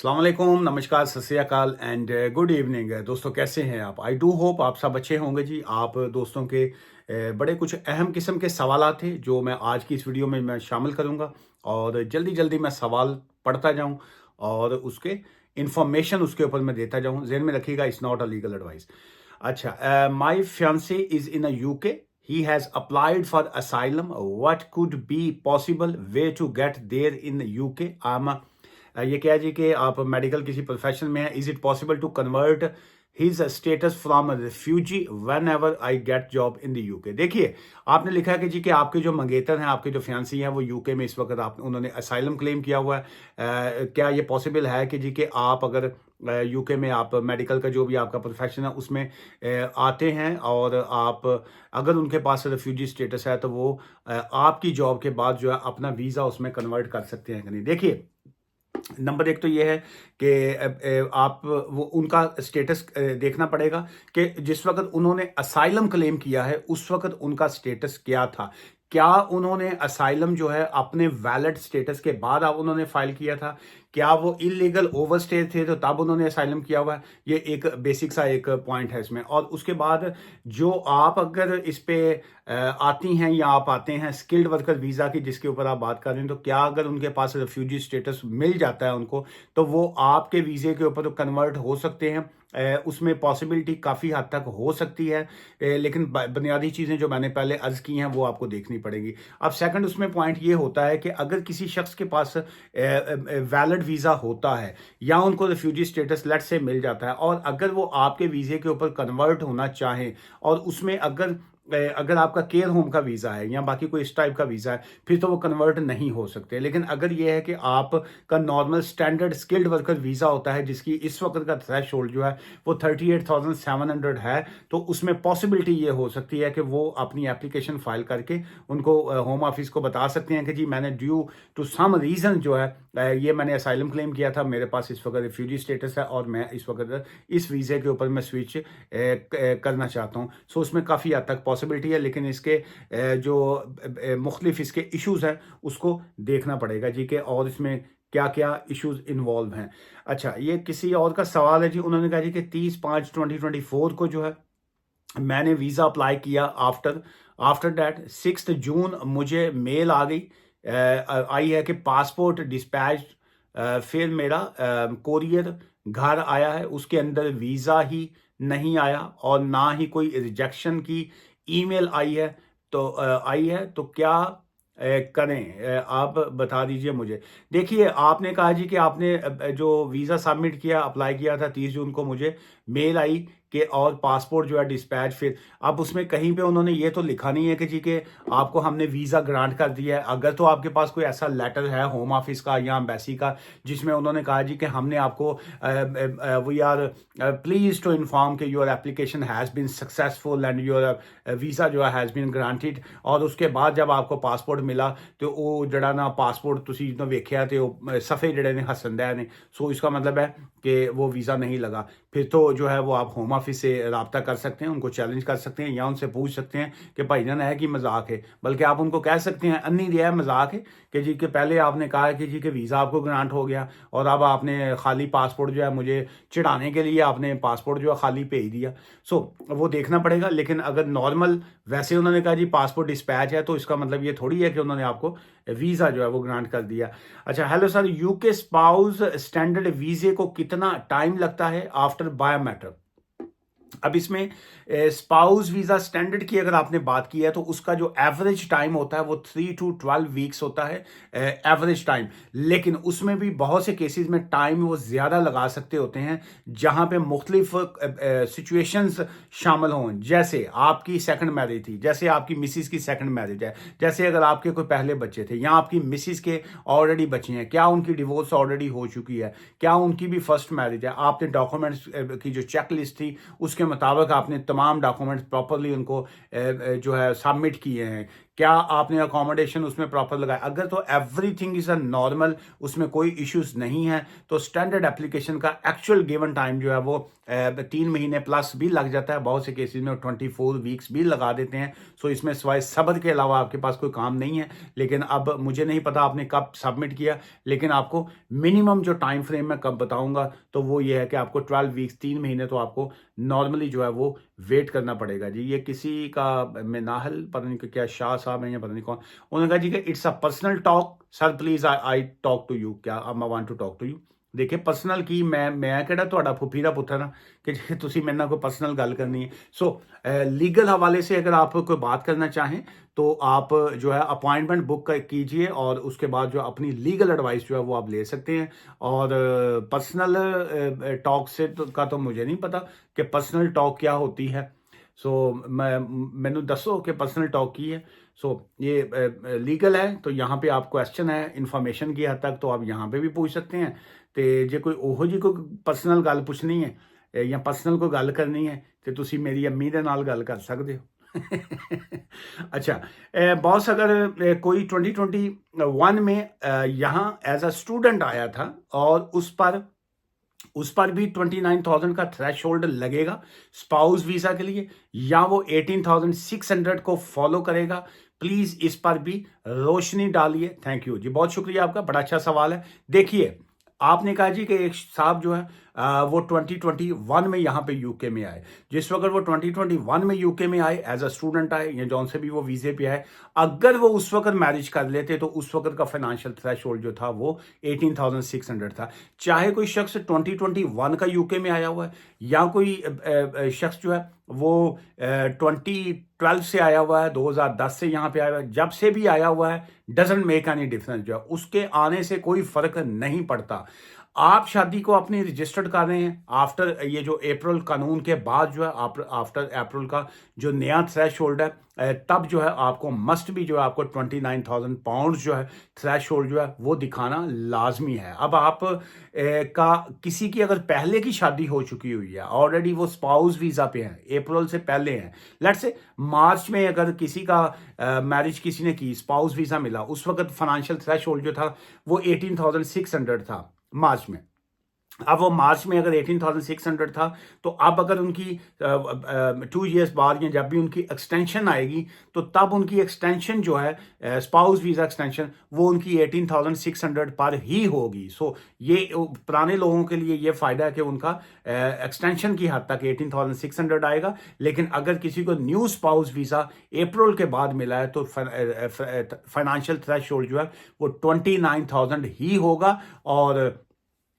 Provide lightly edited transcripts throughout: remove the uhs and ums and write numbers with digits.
अस्सलाम वालेकुम, नमस्कार, सत श्री अकाल एंड गुड इवनिंग। दोस्तों कैसे हैं आप? आई डू होप आप सब अच्छे होंगे जी। आप दोस्तों के बड़े कुछ अहम किस्म के सवाल थे जो मैं आज की इस वीडियो में मैं शामिल करूंगा और जल्दी जल्दी मैं सवाल पढ़ता जाऊं और उसके इंफॉर्मेशन उसके ऊपर मैं देता जाऊं। ज़हन में रखिएगा, it's not a legal advice. अच्छा, my fiance is in a UK, he has applied for asylum. What could be possible way to get there in UK? ये क्या है जी कि आप मेडिकल किसी प्रोफेशन में है। Is it possible to convert his status from refugee whenever I get job in the UK? देखिए, आपने लिखा है कि जी कि आपके जो मंगेतर हैं, आपके जो फियांसी हैं, वो यूके में इस वक्त आप उन्होंने असाइलम क्लेम किया हुआ है। क्या ये पॉसिबल है कि जी कि आप अगर यूके में आप मेडिकल का जो भी आपका प्रोफेशन है उसमें आते हैं और आप अगर उनके पास रेफ्यूजी स्टेटस है तो वो आपकी जॉब के बाद जो है अपना वीज़ा उसमें कन्वर्ट कर सकते हैं कि नहीं? देखिए, नंबर एक तो ये है कि आप वो उनका स्टेटस देखना पड़ेगा कि जिस वक्त उन्होंने असाइलम क्लेम किया है उस वक्त उनका स्टेटस क्या था। क्या उन्होंने असाइलम जो है अपने वैलिड स्टेटस के बाद आप उन्होंने फाइल किया था? क्या वो इलीगल ओवरस्टे थे तो तब उन्होंने असाइलम किया हुआ है? ये एक बेसिक सा एक पॉइंट है इसमें। और उसके बाद जो आप अगर इस पे आती हैं या आप आते हैं स्किल्ड वर्कर वीज़ा की जिसके ऊपर आप बात कर रहे हैं, तो क्या अगर उनके पास रेफ्यूजी स्टेटस मिल जाता है उनको, तो वो आपके वीज़े के ऊपर तो कन्वर्ट हो सकते हैं। उसमें पॉसिबिलिटी काफ़ी हद तक हो सकती है, लेकिन बुनियादी चीज़ें जो मैंने पहले अर्ज़ की हैं वो आपको देखनी पड़ेगी। अब सेकंड उसमें पॉइंट ये होता है कि अगर किसी शख्स के पास वैलिड वीज़ा होता है या उनको रेफ्यूजी स्टेटस लेट से मिल जाता है और अगर वो आपके वीज़े के ऊपर कन्वर्ट होना चाहें और उसमें अगर आपका केयर होम का वीज़ा है या बाकी कोई इस टाइप का वीज़ा है, फिर तो वो कन्वर्ट नहीं हो सकते। लेकिन अगर ये है कि आपका normal standard skilled worker visa होता है जिसकी इस वक्त का थ्रेशोल्ड जो है वो 38,700 है, तो उसमें पॉसिबिलिटी ये हो सकती है कि वो अपनी एप्लीकेशन फाइल करके उनको होम ऑफिस को बता सकते हैं कि जी मैंने ड्यू टू सम रीज़न जो है ये मैंने असाइलम क्लेम किया था, मेरे पास इस वक्त रिफ्यूजी स्टेटस है और मैं इस वक्त इस वीज़े के ऊपर मैं स्विच करना चाहता हूँ। सो उसमें काफ़ी हद तक पॉसिबिलिटी है, लेकिन इसके जो मुख्तलिफ इसके इश्यूज हैं उसको देखना पड़ेगा जी के, और इसमें क्या क्या इश्यूज इन्वॉल्व हैं। अच्छा, ये किसी और का सवाल है जी। उन्होंने कहा जी कि 30/5/2024 को जो है मैंने वीज़ा अप्लाई किया। आफ्टर आफ्टर दैट 6 जून मुझे मेल आ गई, आई है कि पासपोर्ट डिस्पैच। फिर मेरा कोरियर घर आया है, उसके अंदर वीज़ा ही नहीं आया और ना ही कोई रिजेक्शन की ईमेल आई है। तो क्या करें? आप बता दीजिए मुझे। देखिए, आपने कहा जी कि आपने जो वीज़ा सबमिट किया, अप्लाई किया था 30 जून को, मुझे मेल आई कि और पासपोर्ट जो है डिस्पैच। फिर अब उसमें कहीं पे उन्होंने ये तो लिखा नहीं है कि जी कि आपको हमने वीज़ा ग्रांट कर दिया है। अगर तो आपके पास कोई ऐसा लेटर है होम ऑफिस का या एम्बेसी का जिसमें उन्होंने कहा जी कि हमने आपको we are please to inform कि your application has been successful and your visa जो है हैज़ बीन ग्रांटेड, और उसके बाद जब आपको पासपोर्ट मिला तो वो जड़ा ना पासपोर्ट तुसी जो वेख्या तो सफ़े जड़े ने हसन दे ने। सो इसका मतलब है कि वो वीज़ा नहीं लगा। फिर तो जो है वो आप होम ऑफिस से रब्ता कर सकते हैं, उनको चैलेंज कर सकते हैं या उनसे पूछ सकते हैं कि भाईजान है कि मजाक है। बल्कि आप उनको कह सकते हैं अन्नी दिया मजाक है कि जी के पहले आपने कहा कि जी के वीज़ा आपको ग्रांट हो गया और अब आपने खाली पासपोर्ट जो है मुझे चिढ़ाने के लिए आपने पासपोर्ट जो है खाली भेज दिया। सो वो देखना पड़ेगा। लेकिन अगर नॉर्मल वैसे उन्होंने कहा जी पासपोर्ट डिस्पैच है, तो इसका मतलब ये थोड़ी है कि उन्होंने आपको वीज़ा जो है वो ग्रांट कर दिया। अच्छा, hello sir, UK spouse standard वीज़े को कितना टाइम लगता है आफ्टर बायोमेट्रिक? अब इसमें स्पाउस वीज़ा स्टैंडर्ड की अगर आपने बात की है तो उसका जो एवरेज टाइम होता है वो 3 to 12 वीक्स होता है, एवरेज टाइम। लेकिन उसमें भी बहुत से केसेस में टाइम वो ज़्यादा लगा सकते होते हैं जहां पे मुख्तलिफ सिचुएशंस शामिल हों। जैसे आपकी सेकंड मैरिज थी, जैसे आपकी मिसिस की सेकंड मैरिज है, जैसे अगर आपके कोई पहले बच्चे थे या आपकी मिसिस के ऑलरेडी बच्चे हैं, क्या उनकी डिवोर्स ऑलरेडी हो चुकी है, क्या उनकी भी फर्स्ट मैरिज है, आपने डॉक्यूमेंट्स की जो चेक लिस्ट थी उसके मुताबिक आपने तमाम डॉक्यूमेंट्स प्रॉपरली उनको जो है सबमिट किए हैं, क्या आपने अकोमोडेशन उसमें प्रॉपर लगाया? अगर तो एवरीथिंग इज अ नॉर्मल, उसमें कोई इश्यूज नहीं है, तो स्टैंडर्ड एप्लीकेशन का एक्चुअल गिवन टाइम जो है वो 3 महीने प्लस भी लग जाता है, बहुत से केसेस में 24 वीक्स भी लगा देते हैं। सो इसमें सिवाय सब्र के अलावा आपके पास कोई काम नहीं है। लेकिन अब मुझे नहीं पता आपने कब सबमिट किया, लेकिन आपको मिनिमम जो टाइम फ्रेम मैं कब बताऊंगा तो वो ये है कि आपको 12 वीक्स, 3 महीने तो आपको नॉर्मली जो है वो वेट करना पड़ेगा जी। ये किसी का मैं नाहल पता नहीं कि क्या शाह साहब हैं या पता नहीं कौन, उन्होंने कहा जी कि it's a personal talk sir, please I talk to you, क्या I want to talk to you. देखिए पर्सनल की मैं ਕਿਹੜਾ ਤੁਹਾਡਾ ਫੁੱਫੀ ਦਾ ਪੁੱਤਰ ਹਾਂ कि जी ਤੁਸੀਂ ਮੇਰੇ ਨਾਲ कोई पर्सनल गल करनी है। सो लीगल हवाले से अगर आप कोई बात करना चाहें तो आप जो है अपॉइंटमेंट बुक कीजिए और उसके बाद जो अपनी लीगल एडवाइस जो है वो आप ले सकते हैं। और पर्सनल टॉक से का तो मुझे नहीं पता कि पर्सनल टॉक क्या होती है। सो मैनू दसो कि पर्सनल टॉक की है। सो ये लीगल है तो यहाँ पे आप क्वेश्चन है इन्फॉर्मेशन की हद तक तो आप यहाँ पे भी पूछ सकते हैं। तो जे कोई ओहो जी कोई पर्सनल गल पूछनी है या पर्सनल कोई गल करनी है तो तुसी मेरी अम्मी दे नाल गल कर सकते हो। अच्छा, बॉस अगर कोई 2021 में यहाँ एज अ स्टूडेंट आया था और उस पर भी 29,000 का थ्रेश होल्ड लगेगा स्पाउस वीजा के लिए, या वो 18,600 को फॉलो करेगा? प्लीज इस पर भी रोशनी डालिए। थैंक यू जी, बहुत शुक्रिया आपका, बड़ा अच्छा सवाल है। देखिए आपने कहा जी कि एक साहब जो है वो 2021 में यहाँ पे यूके में आए। जिस वक्त वो 2021 में यूके में आए एज अ स्टूडेंट आए या जौन से भी वो वीजे पे आए, अगर वो उस वक्त मैरिज कर लेते तो उस वक्त का फाइनेंशियल थ्रेशोल्ड जो था वो 18,600 था। चाहे कोई शख्स 2021 का यूके में आया हुआ है या कोई शख्स जो है वो 2012 से आया हुआ है, 2010 से यहाँ पे आया हुआ है, जब से भी आया हुआ है, डजंट मेक एनी डिफरेंस। जो है उसके आने से कोई फर्क नहीं पड़ता। आप शादी को अपनी रजिस्टर्ड कर रहे हैं आफ्टर ये जो अप्रैल कानून के बाद जो है आफ्टर अप्रैल का जो नया थ्रेश होल्ड है, तब जो है आपको मस्ट भी जो है आपको 29,000 पाउंड जो है थ्रेश होल्ड जो है वो दिखाना लाजमी है। अब आप का किसी की अगर पहले की शादी हो चुकी हुई है, ऑलरेडी वो स्पाउस वीजा पे हैं, अप्रैल से पहले हैं, लेट्स से मार्च में अगर किसी का मैरिज किसी ने की, स्पाउस वीजा मिला, उस वक्त फाइनेंशियल थ्रेश होल्ड जो था वो 18,600 था मार्च में। अब वो मार्च में अगर 18,600 था तो अब अगर उनकी 2 इयर्स बाद या जब भी उनकी एक्सटेंशन आएगी तो तब उनकी एक्सटेंशन जो है स्पाउस वीज़ा एक्सटेंशन वो उनकी 18,600 पर ही होगी। सो ये पुराने लोगों के लिए ये फ़ायदा है कि उनका एक्सटेंशन की हद तक 18,600 आएगा। लेकिन अगर किसी को न्यू स्पाउस वीज़ा अप्रैल के बाद मिला है तो फाइनेंशियल थ्रेशोल्ड जो है वो 29,000 ही होगा और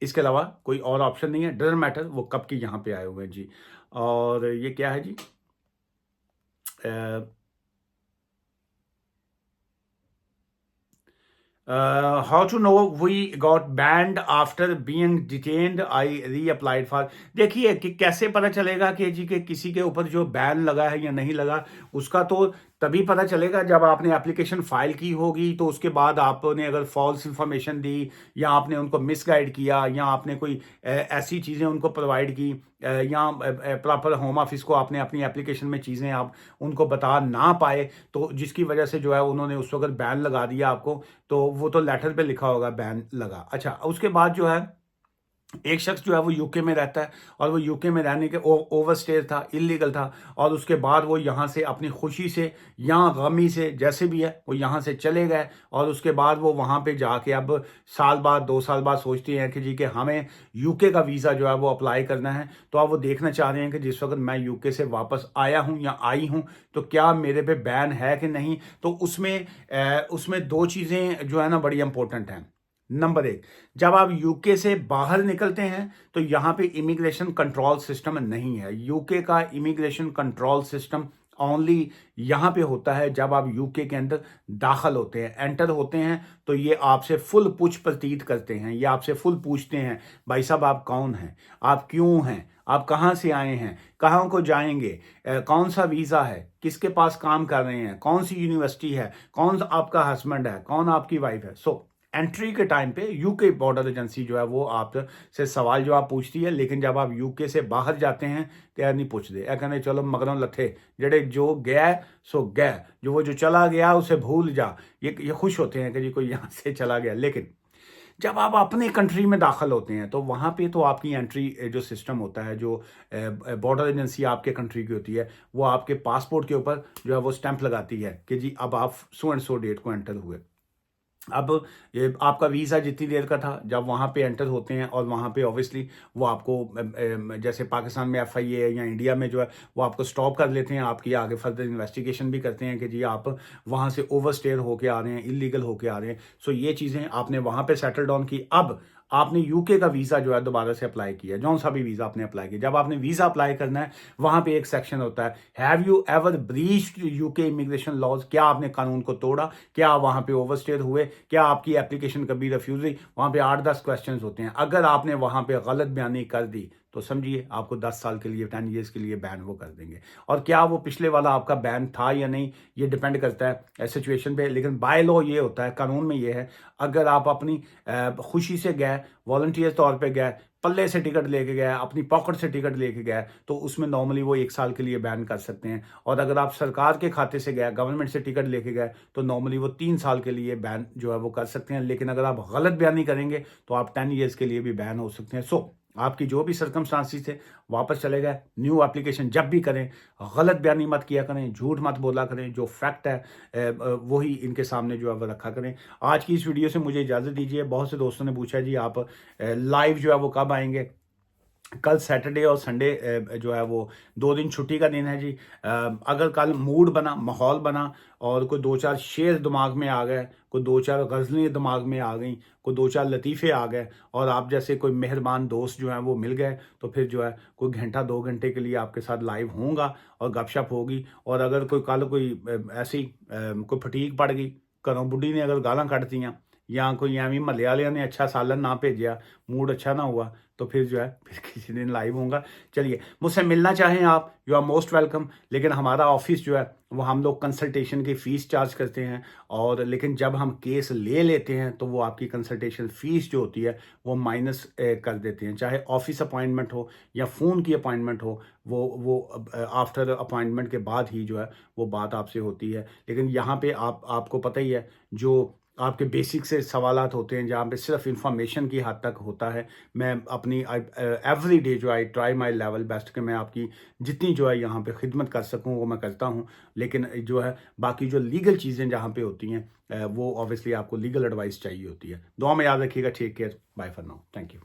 इसके अलावा कोई और ऑप्शन नहीं है। डजंट मैटर वो कब के यहाँ पे आए हुए हैं जी। और ये क्या है जी, how to know we got banned after being detained, I reapplied for. देखिए कि कैसे पता चलेगा कि जी के किसी के ऊपर जो बैन लगा है या नहीं लगा, उसका तो तभी पता चलेगा जब आपने एप्लीकेशन फाइल की होगी। तो उसके बाद आपने अगर फॉल्स इंफॉर्मेशन दी या आपने उनको मिसगाइड किया या आपने कोई ऐसी चीज़ें उनको प्रोवाइड की या प्रॉपर होम ऑफिस को आपने अपनी एप्लीकेशन में चीज़ें आप उनको बता ना पाए, तो जिसकी वजह से जो है उन्होंने उस वक्त बैन लगा दिया आपको, तो वो तो लेटर पे लिखा होगा बैन लगा। अच्छा, उसके बाद जो है एक शख्स जो है वो यूके में रहता है और वो यूके में रहने के ओवरस्टे था, इलीगल था, और उसके बाद वो यहाँ से अपनी खुशी से या गमी से जैसे भी है वो यहाँ से चले गए और उसके बाद वो वहाँ पे जाके अब साल बाद 2 साल बाद सोचते हैं कि जी कि हमें यूके का वीज़ा जो है वो अप्लाई करना है। तो अब वो देखना चाह रहे हैं कि जिस वक्त मैं यूके से वापस आया हूँ या आई हूँ तो क्या मेरे पे बैन है कि नहीं। तो उसमें 2 चीज़ें जो है ना बड़ी इंपॉर्टेंट हैं। नंबर 1, जब आप यूके से बाहर निकलते हैं तो यहाँ पे इमिग्रेशन कंट्रोल सिस्टम नहीं है। यूके का इमिग्रेशन कंट्रोल सिस्टम ओनली यहाँ पे होता है जब आप यूके के अंदर दाखिल होते हैं, एंटर होते हैं। तो ये आपसे फुल पूछ प्रतीत करते हैं, ये आपसे फुल पूछते हैं, भाई साहब आप कौन हैं, आप क्यों हैं, आप कहाँ से आए हैं, कहाँ को जाएंगे, कौन सा वीज़ा है, किसके पास काम कर रहे हैं, कौन सी यूनिवर्सिटी है, कौन आपका हस्बैंड है, कौन आपकी वाइफ है। सो एंट्री के टाइम पे यूके बॉर्डर एजेंसी जो है वो आपसे सवाल जवाब पूछती है, लेकिन जब आप यूके से बाहर जाते हैं तो यार नहीं पूछते, या कहने चलो मगरों लथे, जेड़े जो गया सो गया, जो चला गया उसे भूल जा, ये खुश होते हैं कि जी कोई यहाँ से चला गया। लेकिन जब आप अपने कंट्री में दाखिल होते हैं तो वहाँ पे तो आपकी एंट्री जो सिस्टम होता है, जो बॉर्डर एजेंसी आपके कंट्री की होती है, वो आपके पासपोर्ट के ऊपर जो है वो स्टैंप लगाती है कि जी अब आप सो एंड सो डेट को एंटर हुए। अब ये आपका वीज़ा जितनी देर का था, जब वहाँ पे एंटर होते हैं और वहाँ पे ऑब्वियसली वो आपको जैसे पाकिस्तान में एफआईए है या इंडिया में जो है वो आपको स्टॉप कर लेते हैं, आपकी आगे फर्दर इन्वेस्टिगेशन भी करते हैं कि जी आप वहाँ से ओवरस्टेयर होके आ रहे हैं, इलीगल होके आ रहे हैं। सो ये चीज़ें आपने वहाँ पे सेटल डाउन की। अब आपने यूके का वीज़ा जो है दोबारा से अप्लाई किया, जौन सा भी वीज़ा आपने अप्लाई किया, जब आपने वीज़ा अप्लाई करना है वहाँ पे एक सेक्शन होता है, have you ever breached UK immigration laws, क्या आपने कानून को तोड़ा, क्या आप वहाँ पे ओवरस्टेयर हुए, क्या आपकी एप्लीकेशन कभी रिफ्यूज हुई। वहाँ पे 8-10 क्वेश्चंस होते हैं। अगर आपने वहाँ पे गलत बयानी कर दी तो समझिए आपको 10 साल के लिए, 10 ईयर्स के लिए बैन वो कर देंगे। और क्या वो पिछले वाला आपका बैन था या नहीं, ये डिपेंड करता है सिचुएशन पे। लेकिन बाय लॉ ये होता है, कानून में ये है, अगर आप अपनी खुशी से गए, वॉलंटियर तौर पे गए, पल्ले से टिकट लेके गए, अपनी पॉकेट से टिकट लेके गए, तो उसमें नॉर्मली वो 1 साल के लिए बैन कर सकते हैं। और अगर आप सरकार के खाते से गए, गवर्नमेंट से टिकट लेके गए, तो नॉर्मली वो 3 साल के लिए बैन जो है वो कर सकते हैं। लेकिन अगर आप गलत बयानी करेंगे तो आप 10 ईयर्स के लिए भी बैन हो सकते हैं। सो आपकी जो भी सर्कमस्टांसिस थे वापस चले गए, न्यू एप्लीकेशन जब भी करें गलत बयानी मत किया करें, झूठ मत बोला करें, जो फैक्ट है वही इनके सामने जो है वो रखा करें। आज की इस वीडियो से मुझे इजाज़त दीजिए। बहुत से दोस्तों ने पूछा जी आप लाइव जो है वो कब आएंगे। कल सैटरडे और संडे जो है वो 2 दिन छुट्टी का दिन है जी। अगर कल मूड बना, माहौल बना और कोई 2-4 शेर दिमाग में आ गए, कोई 2-4 गज़लें दिमाग में आ गई, कोई 2-4 लतीफ़े आ गए और आप जैसे कोई मेहरबान दोस्त जो हैं वो मिल गए, तो फिर जो है कोई घंटा 2 घंटे के लिए आपके साथ लाइव होऊंगा और गपशप होगी। और अगर कोई कल कोई ऐसी कोई फटीक पड़ गई, घरों बुढ़ी ने अगर गालां कट दियां या कोई एवं महल्ले वाले ने अच्छा सालन ना भेजा, मूड अच्छा ना हुआ, तो फिर जो है फिर किसी दिन लाइव होऊंगा। चलिए, मुझसे मिलना चाहें आप, यू आर मोस्ट वेलकम। लेकिन हमारा ऑफिस जो है वो हम लोग कंसल्टेशन की फ़ीस चार्ज करते हैं, और लेकिन जब हम केस ले लेते हैं तो वो आपकी कंसल्टेशन फ़ीस जो होती है वो माइनस कर देते हैं। चाहे ऑफिस अपॉइंटमेंट हो या फ़ोन की अपॉइंटमेंट हो, वो आफ्टर अपॉइंटमेंट के बाद ही जो है वो बात आपसे होती है। लेकिन यहाँ पे आपको पता ही है, जो आपके बेसिक से सवालात होते हैं जहाँ पे सिर्फ इंफॉर्मेशन की हद तक होता है, मैं अपनी एवरी डे जो I try my level best कि मैं आपकी जितनी जो है यहाँ पे खिदमत कर सकूँ वो मैं करता हूँ। लेकिन जो है बाकी जो लीगल चीज़ें जहाँ पे होती हैं वो ऑब्वियसली आपको लीगल एडवाइस चाहिए होती है। दुआ में याद रखिएगा। Take care, bye for now, thank you.